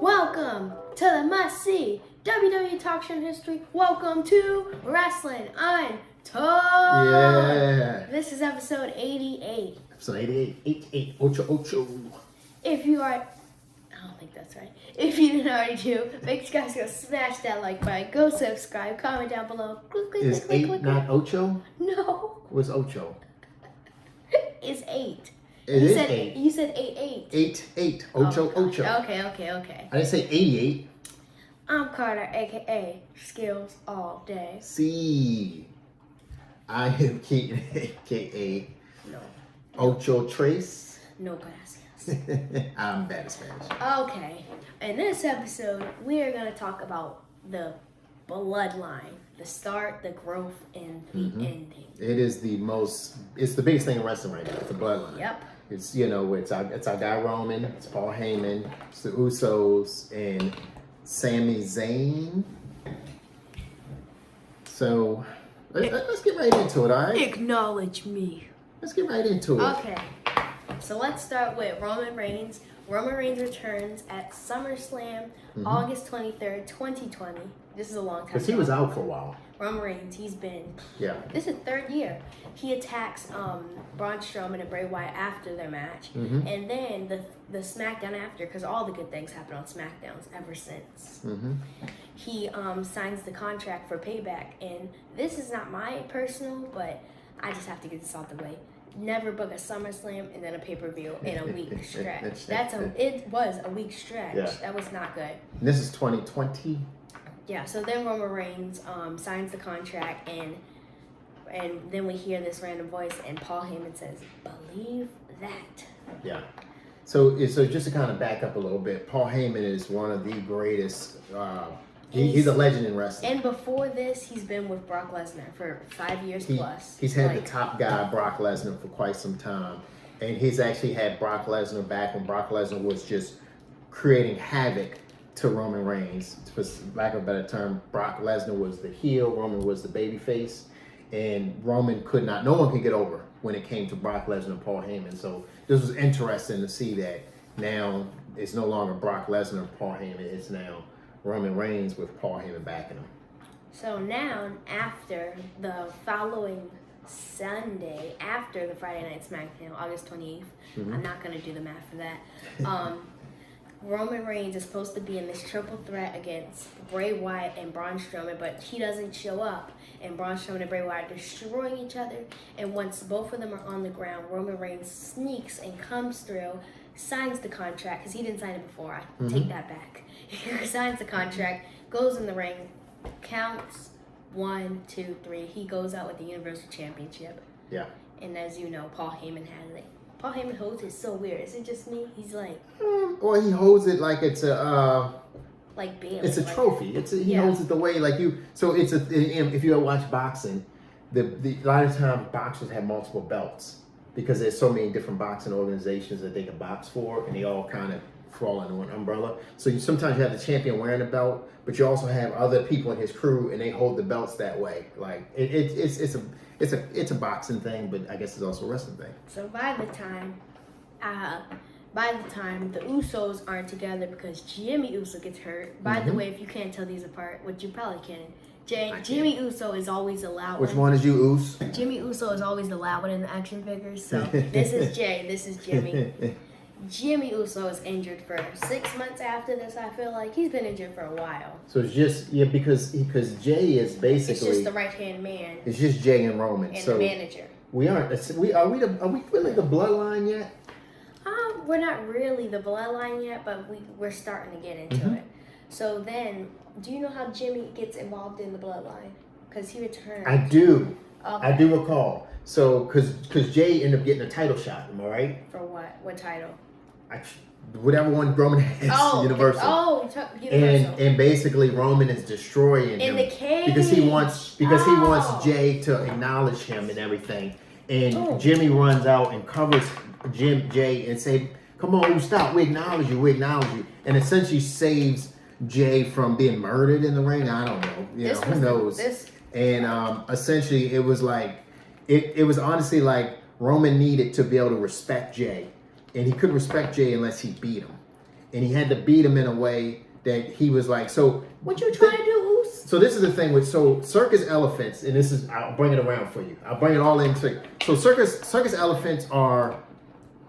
Welcome to the must-see WWE Talk Show history. Welcome to Wrestling Untold. Yeah. This is episode 88. Episode 88. 88. Ocho Ocho. If you are... I don't think that's right. If you didn't already do, make sure you guys go smash that like button. Go subscribe. Comment down below. Click, Is click, 8 click, not click. Ocho? No. What's Ocho? It's 8. It you is said 8. You said 8. 8. Ocho Oh, Ocho. Okay. I didn't say 88. I'm Carter, a.k.a. Skills All Day. See. I am Keaton, a.k.a. No. Ocho Trace. No gracias. I'm bad at Spanish. Okay, in this episode, we are going to talk about the bloodline, the start, the growth, and the ending. It is it's the biggest thing in wrestling right now. It's the bloodline. Yep. It's, it's our guy Roman, it's Paul Heyman, it's the Usos, and Sami Zayn. So, let's get right into it, all right? Acknowledge me. Let's get right into it. Okay, so let's start with Roman Reigns. Roman Reigns returns at SummerSlam, August 23rd, 2020. This is a long time Because he was out for a while. Roman Reigns, he's been... Yeah. This is third year. He attacks Braun Strowman and Bray Wyatt after their match. And then the SmackDown after, because all the good things happen on SmackDowns ever since. He signs the contract for Payback. And this is not my personal, but I just have to get this out the way. Never book a SummerSlam and then a pay-per-view in a week stretch. It was a week stretch. Yeah. That was not good. And this is 2020. Yeah, so then Roman Reigns signs the contract, and then we hear this random voice, and Paul Heyman says, "Believe that." Yeah. So just to kind of back up a little bit, Paul Heyman is one of the greatest. He's a legend in wrestling. And before this, he's been with Brock Lesnar for 5 years plus. He's had the top guy, Brock Lesnar, for quite some time. And he's actually had Brock Lesnar back when Brock Lesnar was just creating havoc to Roman Reigns. For lack of a better term, Brock Lesnar was the heel, Roman was the babyface. And Roman no one could get over when it came to Brock Lesnar and Paul Heyman. So this was interesting to see that now it's no longer Brock Lesnar and Paul Heyman. It's now Roman Reigns with Paul Heyman backing him. So now, after the following Sunday, after the Friday Night SmackDown, August 28th, I'm not going to do the math for that, Roman Reigns is supposed to be in this triple threat against Bray Wyatt and Braun Strowman, but he doesn't show up, and Braun Strowman and Bray Wyatt are destroying each other, and once both of them are on the ground, Roman Reigns sneaks and comes through, signs the contract, because he didn't sign it before. I take that back. He signs the contract, goes in the ring, counts 1, 2, 3. He goes out with the Universal Championship. Yeah. And as you know, Paul Heyman has it. Paul Heyman holds it so weird. Is it just me? He's like... Or he holds it like it's a... like Bailey. It's a trophy. He holds it the way like you... So it's if you ever watch boxing, a lot of times boxers have multiple belts because there's so many different boxing organizations that they can box for, and they all kind of fall under one umbrella. So sometimes you have the champion wearing a belt, but you also have other people in his crew, and they hold the belts that way. Like it's a boxing thing, but I guess it's also a wrestling thing. So by the time the Usos aren't together because Jimmy Uso gets hurt. By the way, if you can't tell these apart, which you probably can, Jimmy Uso is always the loud one. Which one is you, Us? Jimmy Uso is always the loud one in the action figures. So this is Jay, this is Jimmy. Jimmy Uso is injured for 6 months after this. I feel like he's been injured for a while. So it's just because Jay is basically it's just the right hand man. It's just Jay and Roman. And so the manager. We aren't. Are we really the bloodline yet? We're not really the bloodline yet, but we're starting to get into it. So then, do you know how Jimmy gets involved in the bloodline? Because he returned. I do. Okay. I do recall. So, because Jay ended up getting a title shot. Am I right? For what? What title? Whatever one Roman has, Universal. Universal. And basically Roman is destroying him in the cage because he wants Jay to acknowledge him and everything. And Jimmy runs out and covers Jay and say, "Come on, stop! We acknowledge you. We acknowledge you." And essentially saves Jay from being murdered in the ring. I don't know. Who knows? And essentially, it was like it was honestly like Roman needed to be able to respect Jay. And he couldn't respect Jay unless he beat him. and he had to beat him in a way that he was like, so. What you trying to do, Oos? So this is the thing with circus elephants, and this is I'll bring it around for you. I'll bring it all into. So circus elephants are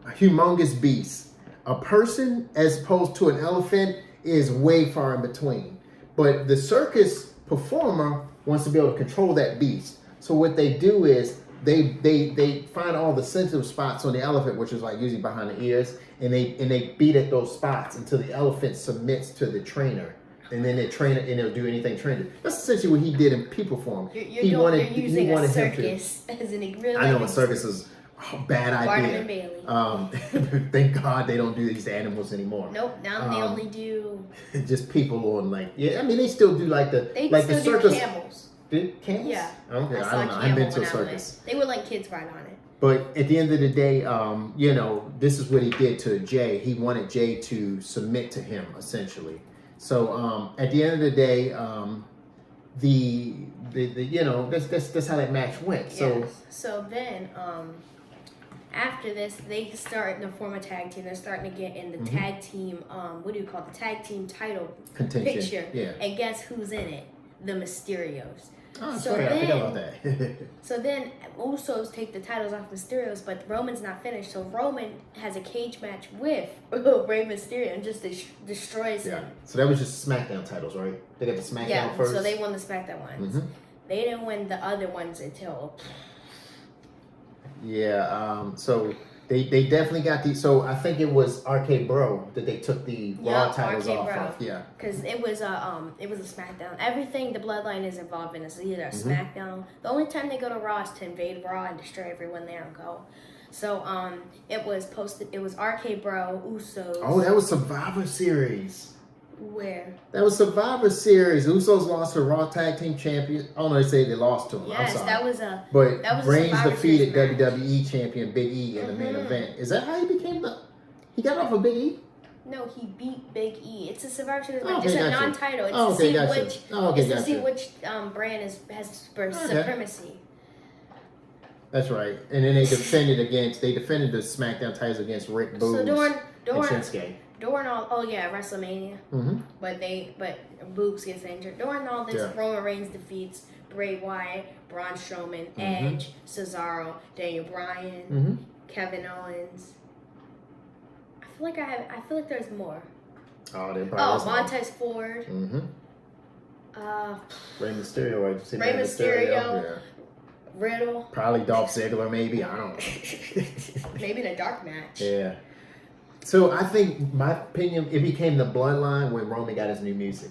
humongous beasts. A person as opposed to an elephant is way far in between. But the circus performer wants to be able to control that beast. So what they do is they find all the sensitive spots on the elephant, which is like usually behind the ears, and they beat at those spots until the elephant submits to the trainer. And then the trainer, and they'll do anything trained. That's essentially what he did in people form. You're using a circus as an example. I know a circus is a bad idea. Thank God they don't do these animals anymore. Nope. Now they only do just people on like I mean they still do like the still circus. Do camels. Did camels? Yeah. Okay, I don't know. I've been to a circus. They would let kids ride on it. But at the end of the day, this is what he did to Jay. He wanted Jay to submit to him essentially. So at the end of the day, that's how that match went. So then after this, they start to form a tag team. They're starting to get in the tag team. What do you call it? The tag team title contention picture? Yeah. And guess who's in it? The Mysterios. Oh, sorry, I forgot about that. So then Usos take the titles off Mysterios, but Roman's not finished. So Roman has a cage match with Rey Mysterio and just destroys him. So that was just SmackDown titles, right? They got the SmackDown first. So they won the SmackDown ones. They didn't win the other ones until. So they definitely got these. So I think it was RK Bro that they took the Raw titles off of. Yeah. Because it was a SmackDown. Everything the Bloodline is involved in is either a SmackDown. The only time they go to Raw is to invade Raw and destroy everyone there and go. So it was posted. It was RK Bro, Usos. Oh, that was Survivor Series. Where? That was Survivor Series. Usos lost to Raw Tag Team Champion. Oh no, they say they lost to him. Yes, I'm sorry. that was a. But that was Reigns defeated match. WWE Champion Big E in the main event. Is that how he became the? He got off of Big E. No, he beat Big E. It's a Survivor Series match. It's a non-title. It's to see which brand has supremacy. That's right. And then they defended the SmackDown titles against Rick Boogs and Shinsuke. During all, WrestleMania. But Boogs gets injured. During all this, Roman Reigns defeats Bray Wyatt, Braun Strowman, Edge, Cesaro, Daniel Bryan, Kevin Owens. I feel like there's more. Montez Ford. Rey Mysterio, right? You Rey Mysterio. Riddle. Probably Dolph Ziggler, maybe. I don't know. Maybe in a dark match. Yeah. So I think, my opinion, it became the Bloodline when Roman got his new music.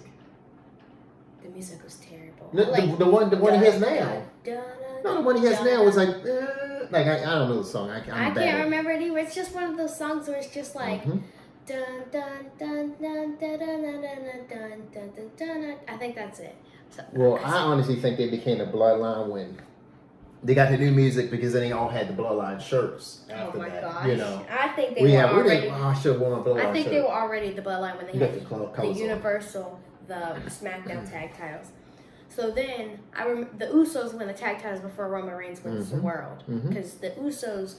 The music was terrible. The one he has now. No, the one he has now was like I don't know the song. I can't remember it either. It's just one of those songs where it's just like dun dun dun dun dun dun dun dun dun dun dun. I think that's it. Well, I honestly think they became the Bloodline when they got the new music because then they all had the Bloodline shirts after that. Gosh. I think they were already. I should have worn a Bloodline I think shirt. they were already the Bloodline when they had the Universal, the SmackDown tag titles. So then the Usos win the tag titles before Roman Reigns wins the world because the Usos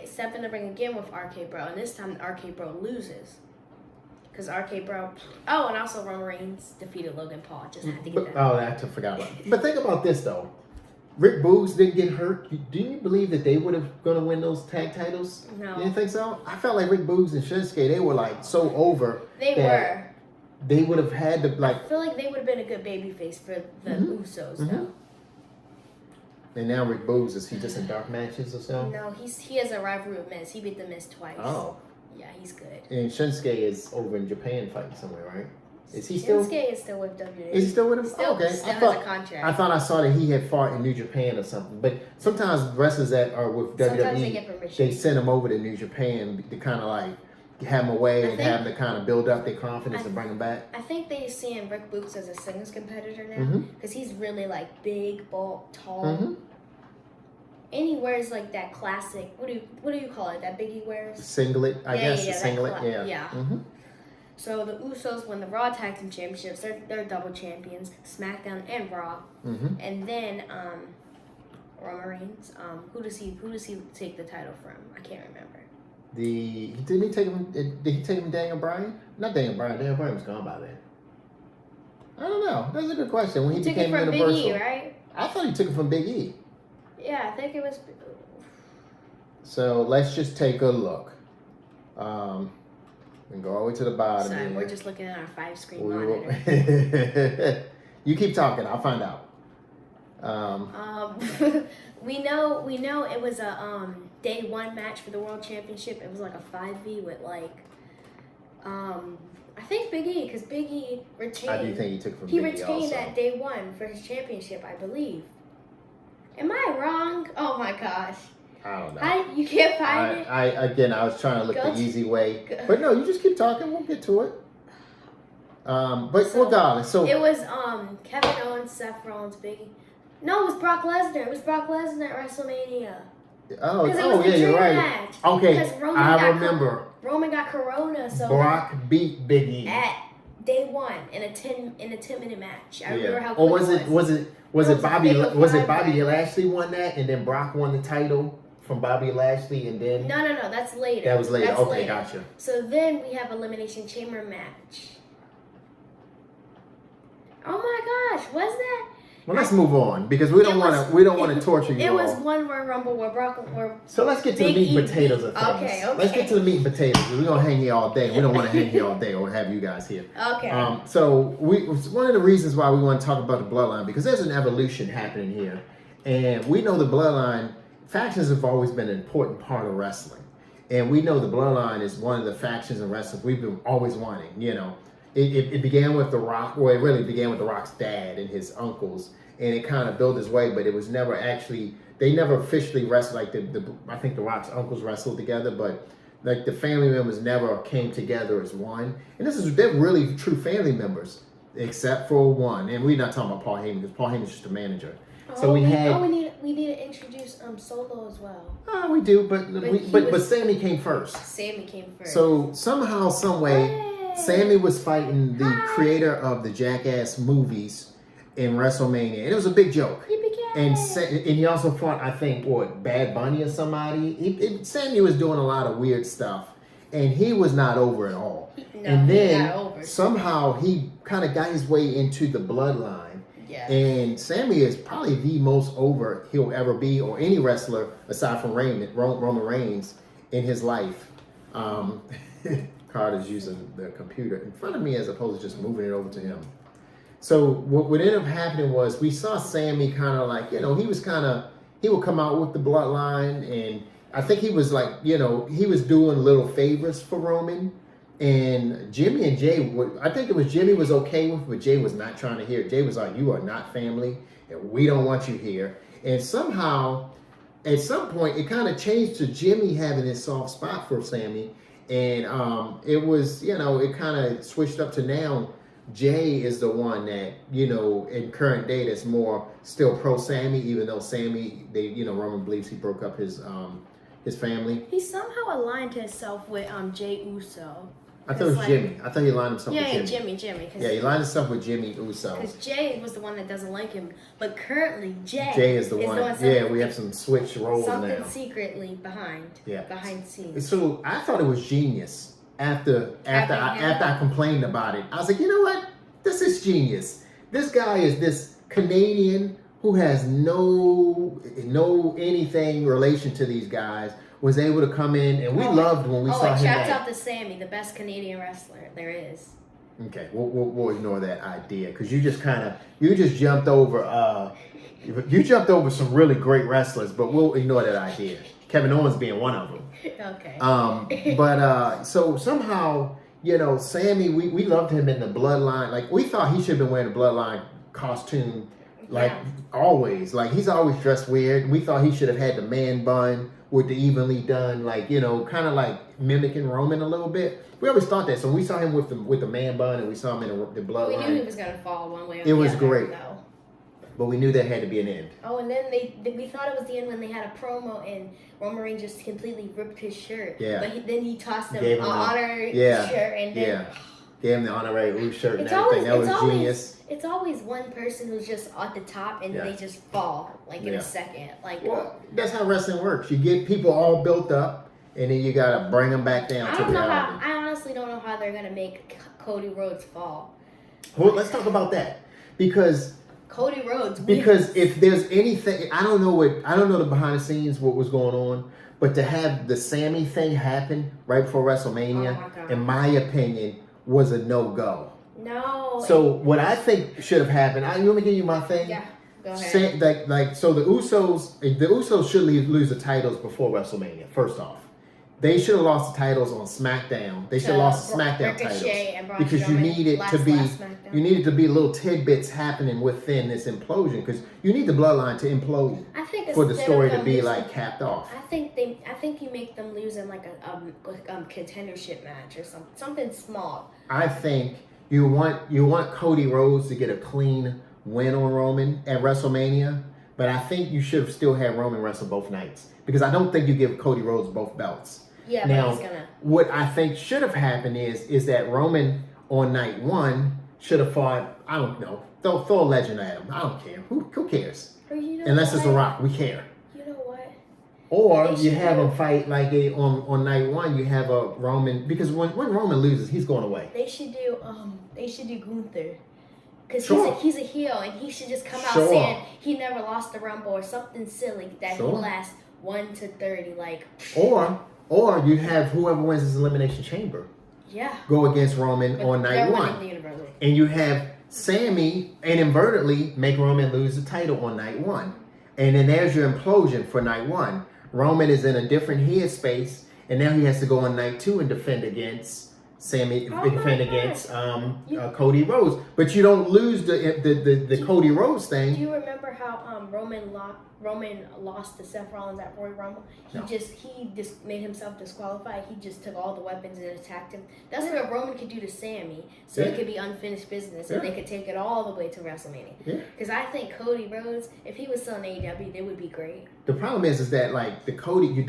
step in the ring again with RK Bro, and this time RK Bro loses. Because RK Bro. Oh, and also Roman Reigns defeated Logan Paul. Just had to get that. Oh, I forgot about it. But think about this though. Rick Boogs didn't get hurt. Do you believe that they would have going to win those tag titles? No. You didn't think so? I felt like Rick Boogs and Shinsuke, they were like so over. They were. They would have had to like. I feel like they would have been a good babyface for the Usos though. And now Rick Boogs, is he just in dark matches or something? No, he has a rivalry with Miz. He beat the Miz twice. Oh. Yeah, he's good. And Shinsuke is over in Japan fighting somewhere, right? Is he still? Shinsuke is still with WWE. Is he still with him? Still has a contract. I thought I saw that he had fought in New Japan or something. But sometimes wrestlers that are with WWE, they send them over to New Japan to kind of like have them away and have them to kind of build up their confidence and bring them back. I think they're seeing Rick Boogs as a singles competitor now because he's really like big, bulk, tall. And he wears like that classic. What do you call it? That Biggie wears. Singlet, I guess. Singlet. Yeah. So the Usos win the Raw Tag Team Championships. They're double champions, SmackDown and Raw. And then Roman Reigns. Who does he take the title from? I can't remember. Did he take him? Did he take him Daniel Bryan? Not Daniel Bryan. Daniel Bryan was gone by then. I don't know. That's a good question. When he took became it from Universal, Big E, right? I thought he took it from Big E. Yeah, I think it was. So let's just take a look. And go all the way to the bottom. Sorry, here. we're just looking at our 5-screen We monitor. You keep talking. I'll find out. We know it was a day 1 match for the World Championship. It was like a 5v with like I think Big E, because Big E retained. I do think he took it from He Big E retained also. that day 1 for his championship, I believe. Am I wrong? Oh my gosh. I don't know. You can't find it. I was trying to look the easy way, but no, you just keep talking. We'll get to it. But regardless, so it was Kevin Owens, Seth Rollins, Big E. No, it was Brock Lesnar. It was Brock Lesnar at WrestleMania. Oh, Because it was the yeah, you're dream right. match. Okay, Because I remember. Roman got Corona, so Brock beat Big E at day 1 in a 10-minute match. I remember how or quick was it was it Bobby? fatal Was it 5 Bobby match. Lashley won that, and then Brock won the title from Bobby Lashley, and then No, that's later. that was later. That's Okay, later. gotcha. So then we have Elimination Chamber match. Oh my gosh, was that? Well, let's move on because we don't want to torture you. It all. was one Royal Rumble where So let's get to the Big meat E and potatoes of beat- things. Okay. Let's get to the meat and potatoes. We're gonna hang here all day. We don't want to hang here all day or have you guys here. Okay. So one of the reasons why we want to talk about the Bloodline, because there's an evolution happening here, and we know the Bloodline factions have always been an important part of wrestling, and we know the Bloodline is one of the factions in wrestling we've been always wanting. You know, it began with The Rock. Well, it really began with The Rock's dad and his uncles. And it kind of built its way, but it was never actually, they never officially wrestled, like I think The Rock's uncles wrestled together, but like the family members never came together as one. And they're really true family members, except for one. And we're not talking about Paul Heyman, because Paul Heyman's just a manager. So we need to introduce Solo as well. We do, but Sammy came first. Sammy came first. So somehow, some way, Sammy was fighting the creator of the Jackass movies in WrestleMania, and it was a big joke. And he also fought, I think, Bad Bunny or somebody. Sammy was doing a lot of weird stuff, and he was not over at all. And then somehow he kind of got his way into the Bloodline. Yeah. And Sammy is probably the most over he'll ever be, or any wrestler aside from Roman Reigns in his life. Carter's using the computer in front of me as opposed to just moving it over to him. So what ended up happening was we saw Sammy kind of like, he would come out with the Bloodline, and I think he was like, he was doing little favors for Roman, and Jimmy and Jay I think it was Jimmy was okay with, but Jay was not trying to hear it. Jay was like, you are not family, and we don't want you here. And somehow, at some point, it kind of changed to Jimmy having this soft spot for Sammy, and it was, it kind of switched up to now. Jay is the one that, in current day that's more still pro Sammy, even though Sammy, Roman believes he broke up his family. He somehow aligned himself with Jay Uso. I thought it was Jimmy. I thought he aligned himself with Jimmy. Jimmy. Yeah, he aligned himself with Jimmy Uso. Because Jay was the one that doesn't like him. But currently, Jay is the one. Yeah, we have some switch roles something now. secretly behind scenes. So I thought it was genius. After I complained about it, I was like, you know what? This is genius. This guy is this Canadian who has no anything relation to these guys, was able to come in, and we loved when we saw him. Shouts out to Sammy, the best Canadian wrestler there is. Okay, we'll ignore that idea because you just jumped over some really great wrestlers, but we'll ignore that idea. Kevin Owens being one of them. Okay. So somehow, Sammy, we loved him in the Bloodline. Like, we thought he should have been wearing a Bloodline costume, always. Like, he's always dressed weird. We thought he should have had the man bun with the evenly done, kind of like mimicking Roman a little bit. We always thought that. So we saw him with the man bun, and we saw him in the Bloodline. We knew he was going to fall one way or the other. It was great. Though. But we knew there had to be an end. Oh, and then we thought it was the end when they had a promo and Roman Reigns just completely ripped his shirt. Yeah. But then he tossed him an honorary shirt, and then gave him the honorary shirt and everything. That was genius. It's always one person who's just at the top and they just fall in a second. Well, that's how wrestling works. You get people all built up, and then you gotta bring him back down I to don't know how. reality. I honestly don't know how they're gonna make Cody Rhodes fall. Well, let's talk about that because Cody Rhodes. Because if there's anything, I don't know the behind the scenes what was going on, but to have the Sammy thing happen right before WrestleMania, Oh my God. in my opinion, was a no-go. No. So what I think should have happened, you want me to give you my thing? Yeah, go ahead. So the Usos should lose the titles before WrestleMania. First off, they should have lost the titles on SmackDown. They should have lost the SmackDown titles because you needed to be little tidbits happening within this implosion because you need the Bloodline to implode for the story to be like capped off. I think you make them lose in like a contendership match or something small. I think you want Cody Rhodes to get a clean win on Roman at WrestleMania, but I think you should have still had Roman wrestle both nights because I don't think you give Cody Rhodes both belts. Yeah, now, but he's gonna. What I think should have happened is that Roman on night one should have fought. I don't know. Throw a legend at him. I don't care. Who cares? Unless it's a Rock, we care. You know what? Or you have him fight like on night one. You have a Roman because when Roman loses, he's going away. They should do Gunther. Because Sure. he's a heel and he should just come out Sure. saying he never lost the Rumble or something silly that Sure. he lasts 1 to 30 like. Or you have whoever wins this Elimination Chamber Yeah. go against Roman on night one. And you have Sammy inadvertently make Roman lose the title on night one. And then there's your implosion for night one. Roman is in a different headspace, and now he has to go on night two and defend against Cody Rhodes. But you don't lose the Cody Rhodes thing. Do you remember how Roman lost to Seth Rollins at Royal Rumble? He just made himself disqualified. He just took all the weapons and attacked him. That's what Roman could do to Sammy, so it could be unfinished business, and they could take it all the way to WrestleMania. Because I think Cody Rhodes, if he was still in AEW, they would be great. The problem is that like the Cody, you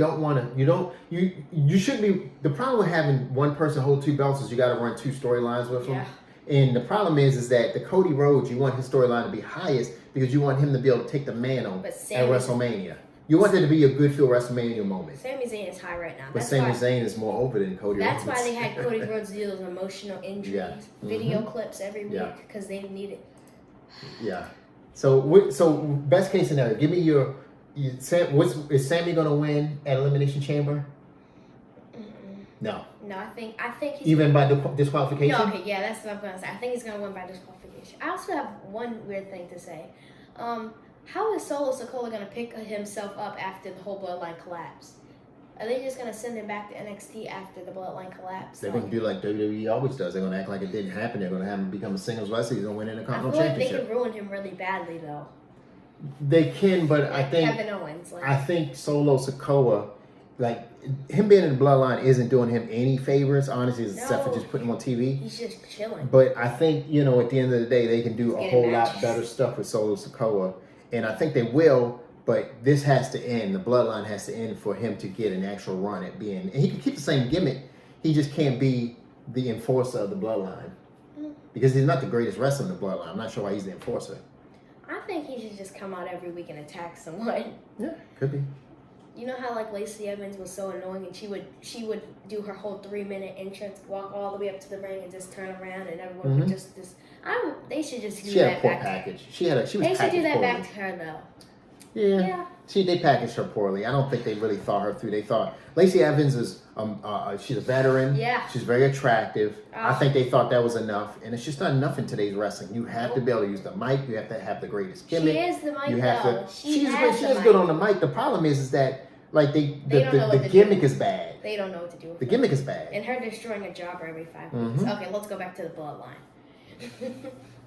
shouldn't be. The problem with having one person hold two belts is you got to run two storylines with them. And the problem is that the Cody Rhodes, you want his storyline to be highest because you want him to be able to take the mantle at WrestleMania. You want there to be a good feel WrestleMania moment. Sami Zayn is high right now. But Sami Zayn is more over than Cody Rhodes. That's why they had Cody Rhodes do those emotional injuries, video clips every week because they need it. Yeah. So best case scenario, give me is Sami going to win at Elimination Chamber? No. No, I think he's even by disqualification. No, okay, yeah, that's what I'm gonna say. I think he's gonna win by disqualification. I also have one weird thing to say. How is Solo Sikoa gonna pick himself up after the whole Bloodline collapse? Are they just gonna send him back to NXT after the Bloodline collapse? They're gonna do like WWE always does. They're gonna act like it didn't happen. They're gonna have him become a singles wrestler. He's gonna win in a Continental Championship. They could ruin him really badly though. They can, but I think Kevin Owens. I think Solo Sikoa, like him being in the Bloodline, isn't doing him any favors, honestly, except for just putting him on TV. He's just chilling. But I think at the end of the day, they can do a whole lot better stuff with Solo Sikoa, and I think they will. But this has to end. The Bloodline has to end for him to get an actual run at being. And he can keep the same gimmick. He just can't be the enforcer of the Bloodline because he's not the greatest wrestler in the Bloodline. I'm not sure why he's the enforcer. I think he should just come out every week and attack someone. Yeah, could be. You know how like Lacey Evans was so annoying, and she would do her whole 3-minute entrance, walk all the way up to the ring, and just turn around, and everyone would just. They should just do that back. Package. She was. They should do that back to her though. Yeah. They packaged her poorly. I don't think they really thought her through. They thought Lacey Evans is she's a veteran. Yeah. She's very attractive. I think they thought that was enough, and it's just not enough in today's wrestling. You have to be able to use the mic. You have to have the greatest gimmick. She is the mic you have though. She's good on the mic. The problem is that like the gimmick is bad. They don't know what to do with the gimmick is bad. And her destroying a jobber every 5 minutes. Okay, let's go back to the Bloodline.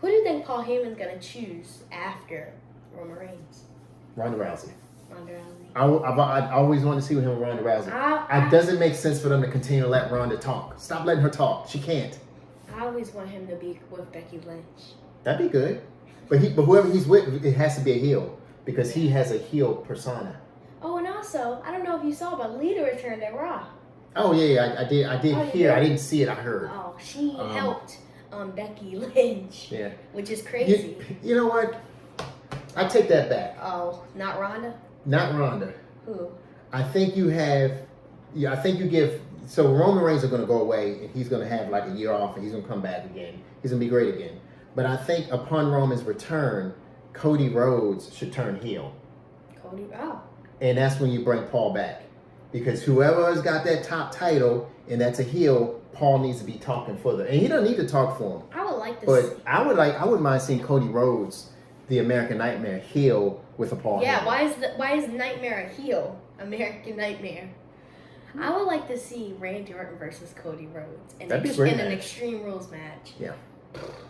Who do you think Paul Heyman's gonna choose after Roman Reigns? Ronda Rousey. Ronda Rousey. I always wanted to see him with Ronda Rousey. It doesn't make sense for them to continue to let Ronda talk. Stop letting her talk. She can't. I always want him to be with Becky Lynch. That'd be good. But whoever he's with, it has to be a heel because he has a heel persona. Oh, and also, I don't know if you saw, but Lita returned at Raw. Oh yeah, I did hear. I didn't see it. I heard. Oh, she helped Becky Lynch. Yeah. Which is crazy. You know what? I take that back. Oh, not Ronda? Not Ronda. Who? I think you have Yeah, I think you give. So Roman Reigns are going to go away, and he's going to have like a year off, and he's going to come back again. He's going to be great again. But I think upon Roman's return, Cody Rhodes should turn heel. And that's when you bring Paul back. Because whoever has got that top title, and that's a heel, Paul needs to be talking for them. And he doesn't need to talk for him. I would like to But I wouldn't mind seeing Cody Rhodes, the American Nightmare, heel with a Paul. Yeah, Heyman. why is Nightmare a heel? American Nightmare. I would like to see Randy Orton versus Cody Rhodes in That'd be a great an match. Extreme Rules match. Yeah.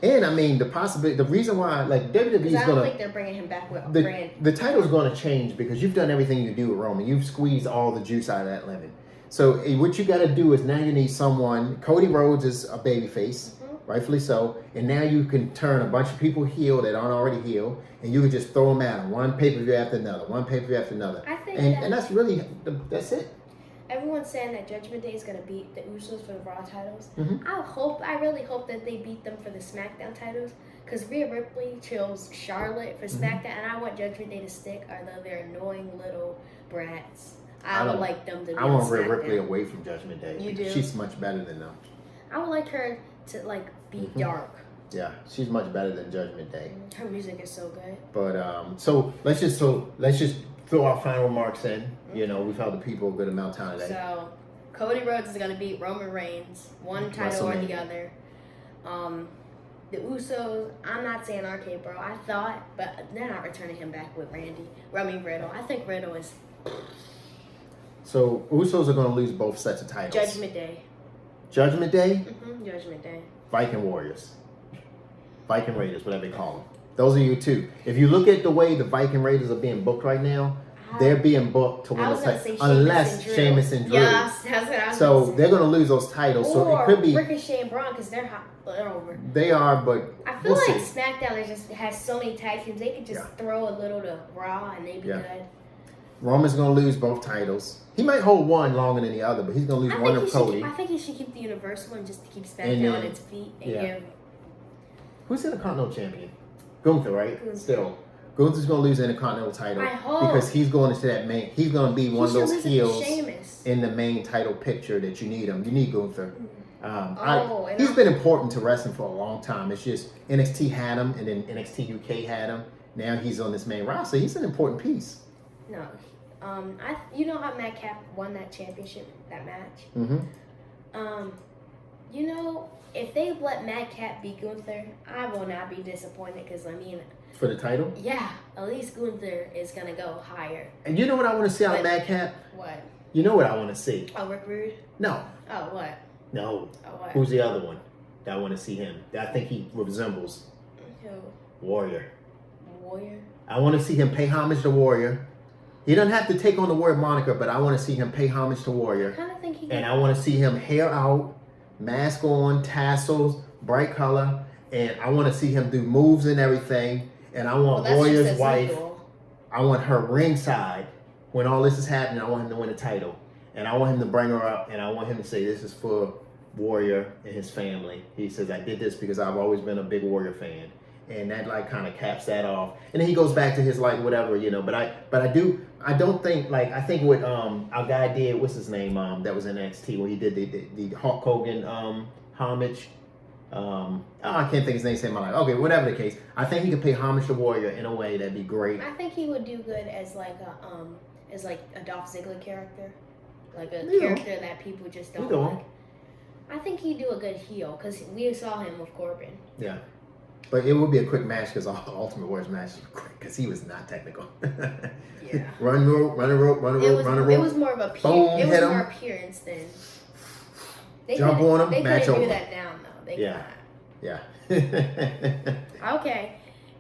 And I mean, the reason why, like, WWE's I don't think they're bringing him back with Randy. The title's going to change because you've done everything you do with Roman. You've squeezed all the juice out of that lemon. So what you got to do is now you need someone. Cody Rhodes is a babyface, rightfully so. And now you can turn a bunch of people heel that aren't already heel, and you can just throw them at them, one pay-per-view after another, one pay-per-view after another. I think and that's really, that's it. Everyone's saying that Judgment Day is going to beat the Usos for the Raw titles. Mm-hmm. I really hope that they beat them for the SmackDown titles, because Rhea Ripley chose Charlotte for SmackDown, and I want Judgment Day to stick, although they're annoying little brats. I would like them to be I want on Rhea SmackDown. Ripley away from Judgment Day. You do? She's much better than them. I would like her to beat Dark. Yeah, she's much better than Judgment Day. Her music is so good. But so let's just throw our final remarks in. You know, we've held the people a good amount of time today. So Cody Rhodes is going to beat Roman Reigns, one title or the other. The Usos, I'm not saying RK Bro. I thought, but they're not returning him back with Riddle. I think Riddle is So Usos are going to lose both sets of titles. Judgment Day. Judgment Day. Judgment Day. Viking Warriors. Viking Raiders, whatever they call them. Those are you two. If you look at the way the Viking Raiders are being booked right now, they're being booked to win the title. Unless Sheamus and Drew. Yes, that's what I was So going to say. they're going to lose those titles. Or so it could be Ricochet and Braun, because they're over. They are, but I feel we'll like see. SmackDown just has so many tag teams. They could just throw a little to Raw and they'd be good. Roman's going to lose both titles. He might hold one longer than the other, but he's going to lose one of Cody. I think he should keep the Universal one just to keep SmackDown on its feet and give. Who's the Intercontinental Champion? Gunther, right? Gunther. Still. Gunther's going to lose the Intercontinental title. I hope. Because he's going into that main. He's going to be one of those heels Sheamus. in the main title picture that you need him. You need Gunther. And he's been important to wrestling for a long time. It's just NXT had him, and then NXT UK had him. Now he's on this main roster. He's an important piece. No. You know how Madcap won that championship, that match? Mm-hmm. You know, if they let Madcap beat Gunther, I will not be disappointed because, I mean... For the title? Yeah, at least Gunther is going to go higher. And you know what I want to see out of Madcap? What? You know what I want to see? Oh, Rick Rude? No. Oh, what? No. Oh, what? Who's the other one that I want to see him? That I think he resembles? Who? Warrior. Warrior? I want to see him pay homage to Warrior. He doesn't have to take on the Warrior moniker, but I want to see him pay homage to Warrior. I kind of think he And I want to see him hair out, mask on, tassels, bright color, and I want to see him do moves and everything. And I want Warrior's wife. I want her ringside when all this is happening. I want him to win the title, and I want him to bring her up, and I want him to say this is for Warrior and his family. He says I did this because I've always been a big Warrior fan, and that kind of caps that off. And then he goes back to his whatever, But I don't think I think what our guy did. What's his name? That was in NXT when he did the Hulk Hogan homage. I can't think his name. Say my life. Okay, whatever the case, I think he could pay homage to Warrior in a way that'd be great. I think he would do good as a Dolph Ziggler character, like a character that people just don't like. I think he'd do a good heel because we saw him with Corbin. Yeah, but it would be a quick match because Ultimate Warrior's match was quick because he was not technical. Yeah. Run a rope. It was more of a Boom, it was hit more him. appearance than. Jump on him, They match couldn't over. do that now, though. They Yeah. Okay.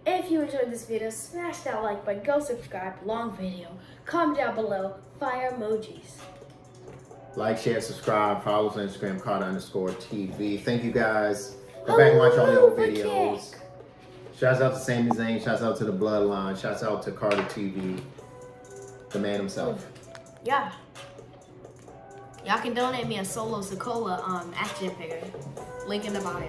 If you enjoyed this video, smash that like button, go subscribe, long video, comment down below, fire emojis. Like, share, subscribe, follow us on Instagram, Carter_TV. Thank you guys. Go back and watch all the old videos. Shouts out to Sami Zayn, shouts out to the Bloodline, shouts out to Carter TV, the man himself. Yeah. Y'all can donate me a Solo Sokola action figure. Link in the bio.